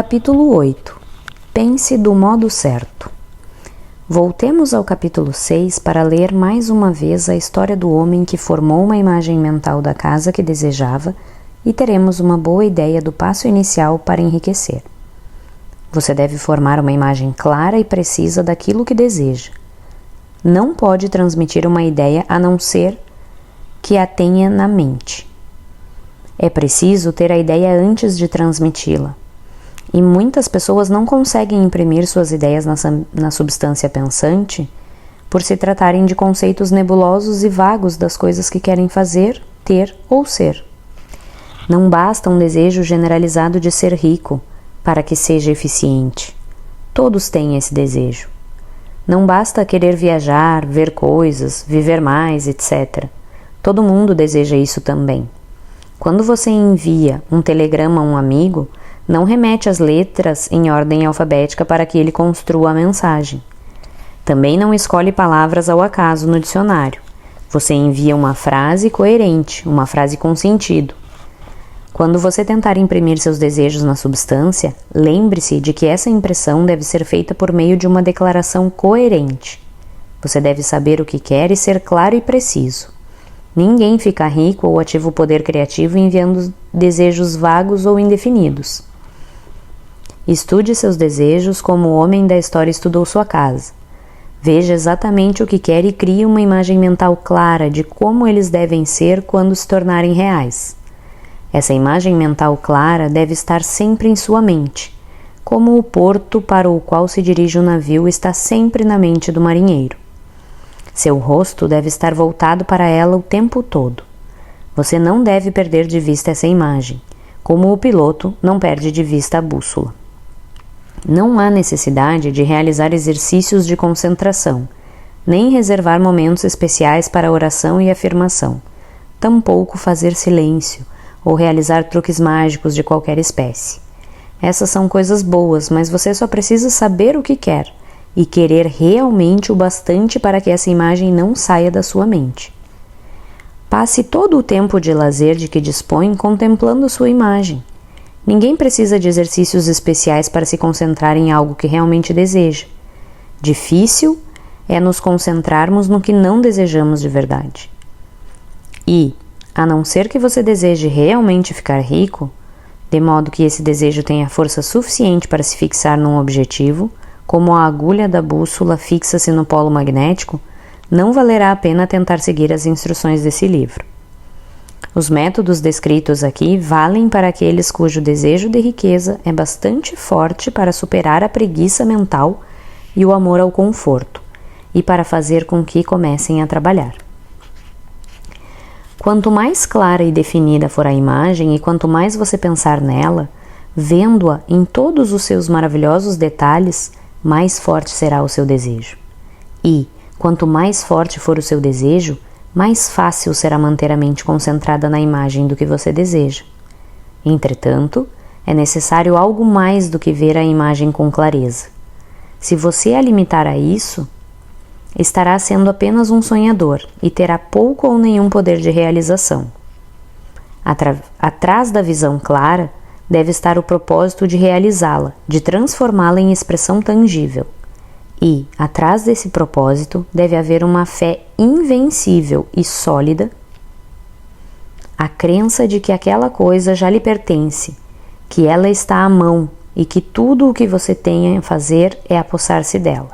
Capítulo 8. Pense do modo certo. Voltemos ao capítulo 6 para ler mais uma vez a história do homem que formou uma imagem mental da casa que desejava e teremos uma boa ideia do passo inicial para enriquecer. Você deve formar uma imagem clara e precisa daquilo que deseja. Não pode transmitir uma ideia a não ser que a tenha na mente. É preciso ter a ideia antes de transmiti-la. E muitas pessoas não conseguem imprimir suas ideias na substância pensante por se tratarem de conceitos nebulosos e vagos das coisas que querem fazer, ter ou ser. Não basta um desejo generalizado de ser rico para que seja eficiente. Todos têm esse desejo. Não basta querer viajar, ver coisas, viver mais, etc. Todo mundo deseja isso também. Quando você envia um telegrama a um amigo, não remete as letras em ordem alfabética para que ele construa a mensagem. Também não escolhe palavras ao acaso no dicionário. Você envia uma frase coerente, uma frase com sentido. Quando você tentar imprimir seus desejos na substância, lembre-se de que essa impressão deve ser feita por meio de uma declaração coerente. Você deve saber o que quer e ser claro e preciso. Ninguém fica rico ou ativa o poder criativo enviando desejos vagos ou indefinidos. Estude seus desejos como o homem da história estudou sua casa. Veja exatamente o que quer e crie uma imagem mental clara de como eles devem ser quando se tornarem reais. Essa imagem mental clara deve estar sempre em sua mente, como o porto para o qual se dirige o navio está sempre na mente do marinheiro. Seu rosto deve estar voltado para ela o tempo todo. Você não deve perder de vista essa imagem, como o piloto não perde de vista a bússola. Não há necessidade de realizar exercícios de concentração, nem reservar momentos especiais para oração e afirmação, tampouco fazer silêncio ou realizar truques mágicos de qualquer espécie. Essas são coisas boas, mas você só precisa saber o que quer e querer realmente o bastante para que essa imagem não saia da sua mente. Passe todo o tempo de lazer de que dispõe contemplando sua imagem. Ninguém precisa de exercícios especiais para se concentrar em algo que realmente deseja. Difícil é nos concentrarmos no que não desejamos de verdade. E, a não ser que você deseje realmente ficar rico, de modo que esse desejo tenha força suficiente para se fixar num objetivo, como a agulha da bússola fixa-se no polo magnético, não valerá a pena tentar seguir as instruções desse livro. Os métodos descritos aqui valem para aqueles cujo desejo de riqueza é bastante forte para superar a preguiça mental e o amor ao conforto, e para fazer com que comecem a trabalhar. Quanto mais clara e definida for a imagem e quanto mais você pensar nela, vendo-a em todos os seus maravilhosos detalhes, mais forte será o seu desejo. E, quanto mais forte for o seu desejo, mais fácil será manter a mente concentrada na imagem do que você deseja. Entretanto, é necessário algo mais do que ver a imagem com clareza. Se você a limitar a isso, estará sendo apenas um sonhador e terá pouco ou nenhum poder de realização. Atrás da visão clara deve estar o propósito de realizá-la, de transformá-la em expressão tangível. E, atrás desse propósito, deve haver uma fé invencível e sólida, a crença de que aquela coisa já lhe pertence, que ela está à mão e que tudo o que você tem a fazer é apossar-se dela.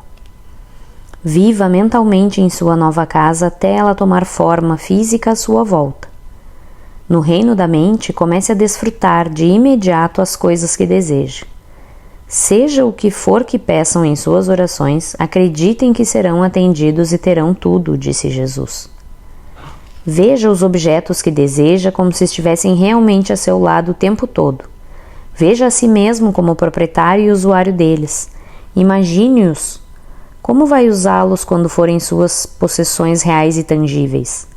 Viva mentalmente em sua nova casa até ela tomar forma física à sua volta. No reino da mente, comece a desfrutar de imediato as coisas que deseja. Seja o que for que peçam em suas orações, acreditem que serão atendidos e terão tudo, disse Jesus. Veja os objetos que deseja como se estivessem realmente a seu lado o tempo todo. Veja a si mesmo como proprietário e usuário deles. Imagine-os. Como vai usá-los quando forem suas possessões reais e tangíveis?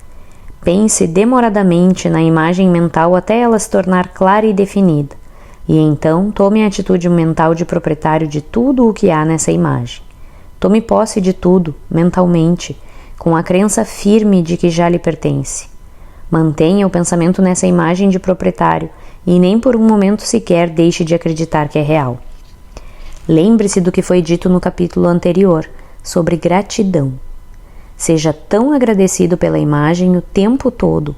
Pense demoradamente na imagem mental até ela se tornar clara e definida. E então, tome a atitude mental de proprietário de tudo o que há nessa imagem. Tome posse de tudo, mentalmente, com a crença firme de que já lhe pertence. Mantenha o pensamento nessa imagem de proprietário e nem por um momento sequer deixe de acreditar que é real. Lembre-se do que foi dito no capítulo anterior, sobre gratidão. Seja tão agradecido pela imagem o tempo todo,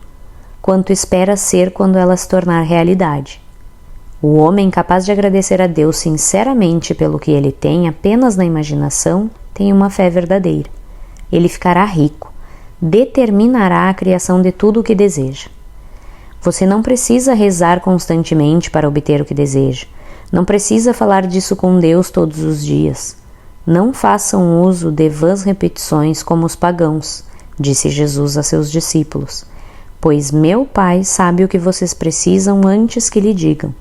quanto espera ser quando ela se tornar realidade. O homem capaz de agradecer a Deus sinceramente pelo que ele tem apenas na imaginação tem uma fé verdadeira. Ele ficará rico, determinará a criação de tudo o que deseja. Você não precisa rezar constantemente para obter o que deseja. Não precisa falar disso com Deus todos os dias. Não façam uso de vãs repetições como os pagãos, disse Jesus a seus discípulos, pois meu Pai sabe o que vocês precisam antes que lhe digam.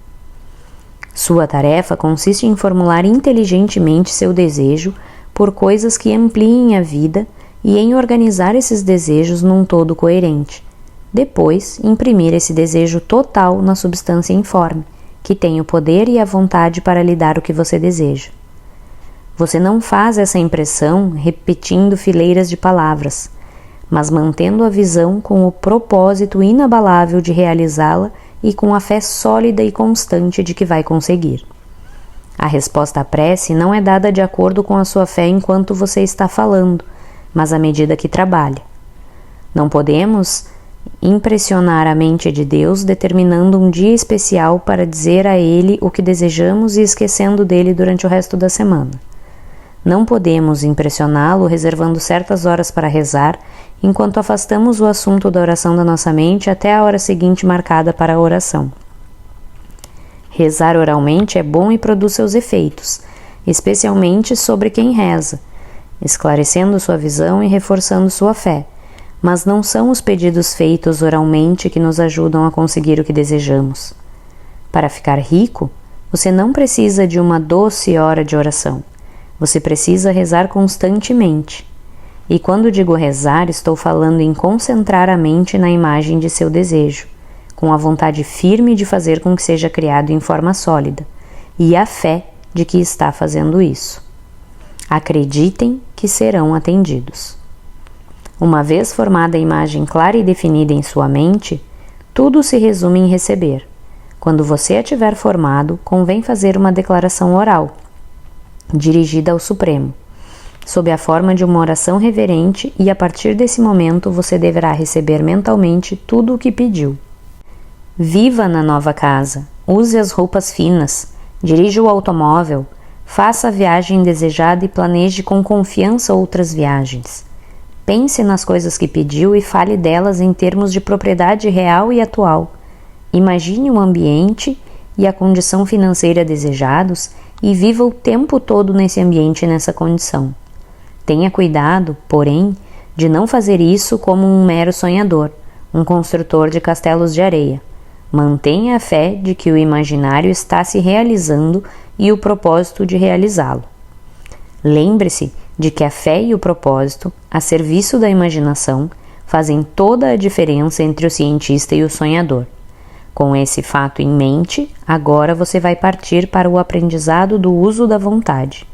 Sua tarefa consiste em formular inteligentemente seu desejo por coisas que ampliem a vida e em organizar esses desejos num todo coerente. Depois, imprimir esse desejo total na substância informe, que tem o poder e a vontade para lhe dar o que você deseja. Você não faz essa impressão repetindo fileiras de palavras, mas mantendo a visão com o propósito inabalável de realizá-la e com a fé sólida e constante de que vai conseguir. A resposta à prece não é dada de acordo com a sua fé enquanto você está falando, mas à medida que trabalha. Não podemos impressionar a mente de Deus determinando um dia especial para dizer a Ele o que desejamos e esquecendo dele durante o resto da semana. Não podemos impressioná-lo reservando certas horas para rezar, enquanto afastamos o assunto da oração da nossa mente até a hora seguinte marcada para a oração. Rezar oralmente é bom e produz seus efeitos, especialmente sobre quem reza, esclarecendo sua visão e reforçando sua fé, mas não são os pedidos feitos oralmente que nos ajudam a conseguir o que desejamos. Para ficar rico, você não precisa de uma doce hora de oração. Você precisa rezar constantemente. E quando digo rezar, estou falando em concentrar a mente na imagem de seu desejo, com a vontade firme de fazer com que seja criado em forma sólida, e a fé de que está fazendo isso. Acreditem que serão atendidos. Uma vez formada a imagem clara e definida em sua mente, tudo se resume em receber. Quando você a tiver formado, convém fazer uma declaração oral, dirigida ao Supremo, sob a forma de uma oração reverente, e a partir desse momento você deverá receber mentalmente tudo o que pediu. Viva na nova casa, use as roupas finas, dirija o automóvel, faça a viagem desejada e planeje com confiança outras viagens. Pense nas coisas que pediu e fale delas em termos de propriedade real e atual. Imagine o ambiente e a condição financeira desejados e viva o tempo todo nesse ambiente e nessa condição. Tenha cuidado, porém, de não fazer isso como um mero sonhador, um construtor de castelos de areia. Mantenha a fé de que o imaginário está se realizando e o propósito de realizá-lo. Lembre-se de que a fé e o propósito, a serviço da imaginação, fazem toda a diferença entre o cientista e o sonhador. Com esse fato em mente, agora você vai partir para o aprendizado do uso da vontade.